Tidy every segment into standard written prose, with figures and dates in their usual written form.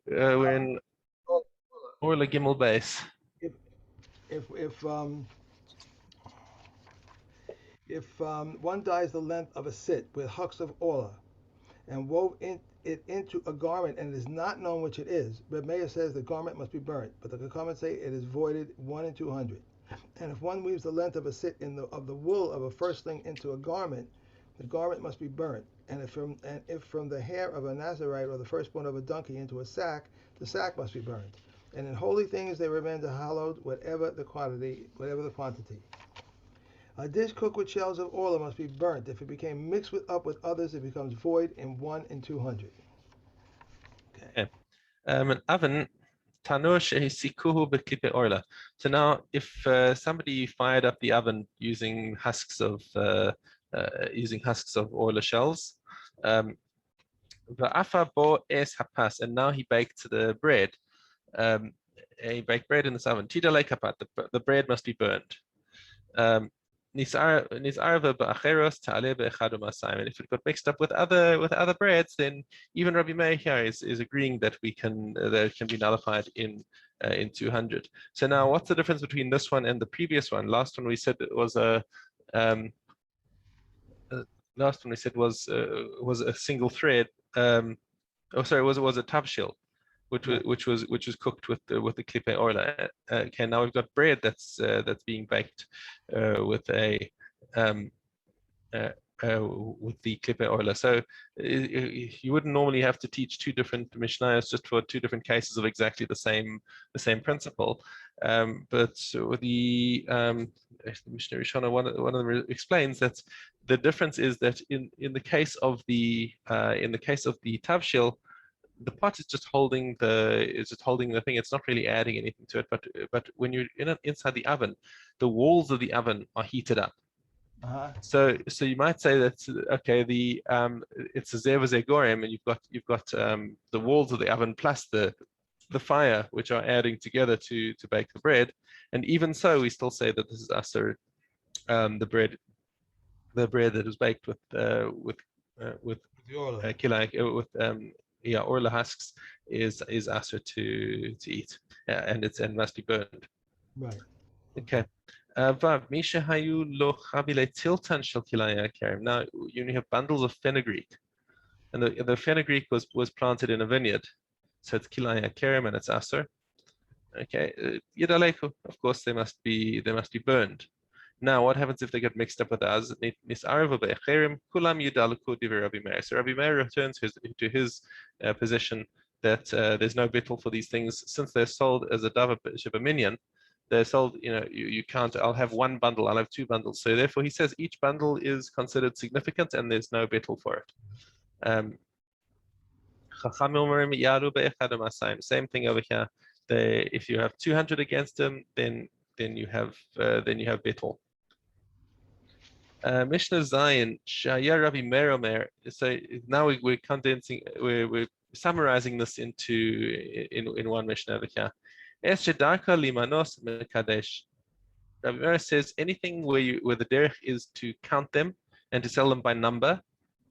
we're in Oh, Orlah Gimel base. if if if um if one dyes the length of a sit with hooks of Orlah and it into a garment and it is not known which it is, Reb Meir says the garment must be burnt, but the Chachamim say it is voided 1 in 200. And if one weaves the length of a sit of the wool of a firstling into a garment, the garment must be burnt. And if from the hair of a Nazarite or the firstborn of a donkey into a sack, the sack must be burnt. And in holy things they remain hallowed, whatever the quantity. A dish cooked with shells of oil must be burnt. If it became mixed up with others, it becomes void in 1 in 200. Okay. Okay. An oven, tanur shehesikuhu beklipe Orlah. So now, if somebody fired up the oven using husks of Orlah shells, va'afa bo es hapas, and now he baked the bread. He baked bread in this oven. Tidalei kapat, the bread must be burned. And if it got mixed up with other breads, then even Rabbi Meir here is agreeing that that it can be nullified in 200. So now, what's the difference between this one and the previous one? Last one we said it was um, was a single thread. Was a tavshil, which was cooked with the klipe orla. Okay, now we've got bread that's being baked with a with the klipe orla. So you wouldn't normally have to teach two different mishnayos just for two different cases of exactly the same principle. But the Mishnah Rishona, one of them explains that the difference is that in the case of the tavshil, the pot is just holding the thing. It's not really adding anything to it. But when you're inside the oven, the walls of the oven are heated up. Uh-huh. So you might say that okay, it's a zev gorem, and you've got the walls of the oven plus the fire, which are adding together to bake the bread. And even so, we still say that this is aser, the bread that was baked with orla husks is aser to eat, and must be burned. Right. Okay. Vav, Misha Hayu lo chabile tiltan shel kilaya karim. Now you have bundles of fenugreek, and the fenugreek was planted in a vineyard, so it's kilaya karim and it's aser. Okay, yidaleku, of course they must be burned. Now, what happens if they get mixed up with us? Kulam yidaleku divrei Rabbi Meir. So Rabbi Meir returns to his position that there's no bittul for these things since they're sold as a davar shebaminyan. They're sold, you can't, I'll have one bundle, I'll have two bundles. So therefore he says each bundle is considered significant and there's no bittul for it. Same thing over here. If you have 200 against them, then you have bittul. Mishnah Zion, Shaya Rabbi Meir Omer. So now we're condensing, we're summarizing this in one Mishnah over here. Es shedarka limanos mekadesh. Rabbi Meir says anything where the derech is to count them and to sell them by number,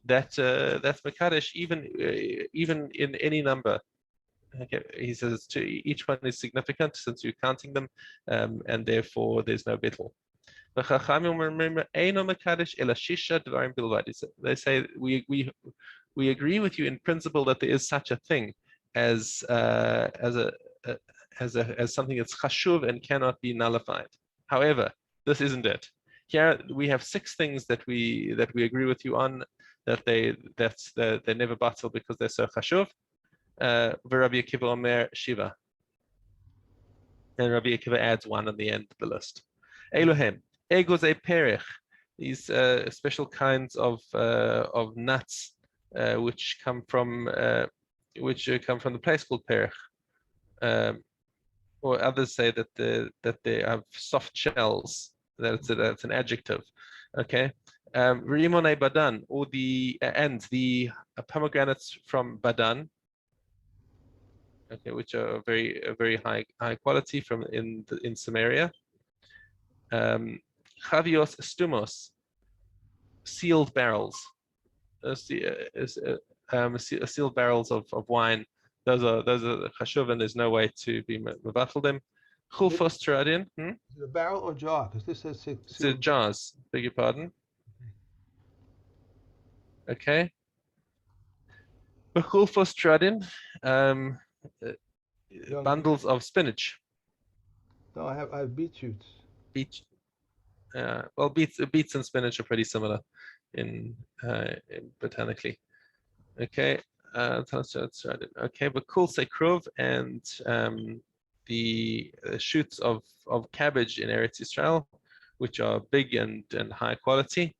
that's mekadesh even in any number. Okay, he says each one is significant since you're counting them, and therefore there's no bittul. They say we agree with you in principle that there is such a thing as something that's chashuv and cannot be nullified. However, this isn't it. Here we have 6 things that we agree with you on, that they're never batal because they're so chashuv. Rabbi Akiva Omer Shiva, and Rabbi Akiva adds 1 on the end of the list. Elohem egos e perich, these special kinds of nuts which come from the place called perich. Or others say that they have soft shells. That's an adjective. Okay. Rimone badan, or the pomegranates from Badan. Okay, which are very high quality from in Samaria. Chavios stumos, sealed barrels, sealed barrels of wine those are chashuv, and there's no way to be mevatel them. Chulfos teradin. Is it a barrel or jar? Because this says It's a jars. Beg your pardon. Okay. Chulfos teradin. Bundles of spinach. No, I have beet shoots. Beet. Well, beets and spinach are pretty similar in botanically. Okay. Okay, but cool sekruv and the shoots of cabbage in Eretz Israel, which are big and high quality.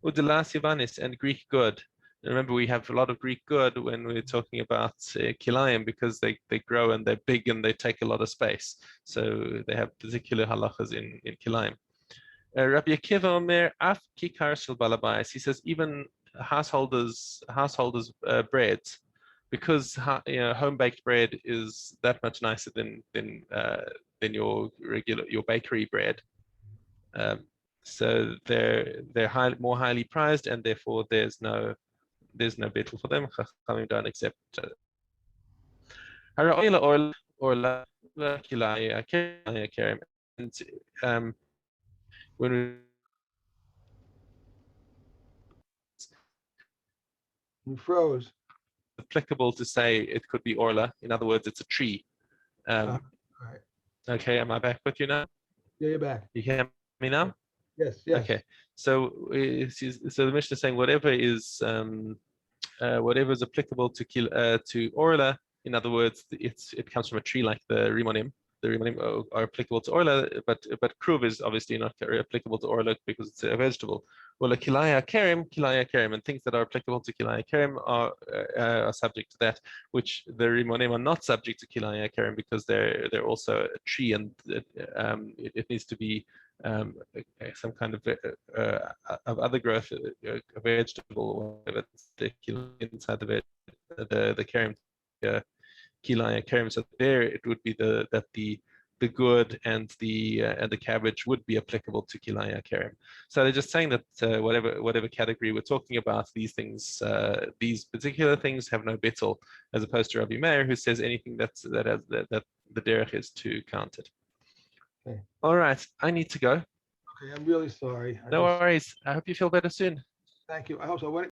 Udelas Yavanis and Greek good. Remember, we have a lot of Greek good when we're talking about kilayim because they grow and they're big and they take a lot of space. So they have particular halachas in kilayim. Rabbi Akiva Omer af kikar shel balabais. He says even householders bread, because home baked bread is that much nicer than your bakery bread. So they're more highly prized, and therefore there's no battle for them. Chachamim don't accept. Orlah, and when we froze. applicable to say it could be Orlah. In other words, it's a tree. Right. Okay, am I back with you now? Yeah, you're back. You hear me now? Yes. Okay, so the Mishnah is saying whatever is applicable to Orlah. In other words, it comes from a tree like the Rimonim. The Rimonim are applicable to Orlah, but Kruv is obviously not applicable to Orlah because it's a vegetable. Well, a Kilaya Kerim, and things that are applicable to Kilaya Kerim are subject to that, which the Rimonim are not subject to Kilaya Kerim because they're also a tree, and it needs to be some kind of other growth, a vegetable, or whatever, inside the Kerim, Kilaya Kerim. So there it would be that the good and the cabbage would be applicable to Kilaya Kerim. So they're just saying that whatever category we're talking about, these things, these particular things have no bittul, as opposed to Rabbi Meir, who says anything that the derech is to count it. Okay. All right, I need to go. Okay, I'm really sorry. No worries. I hope you feel better soon. Thank you. I hope so.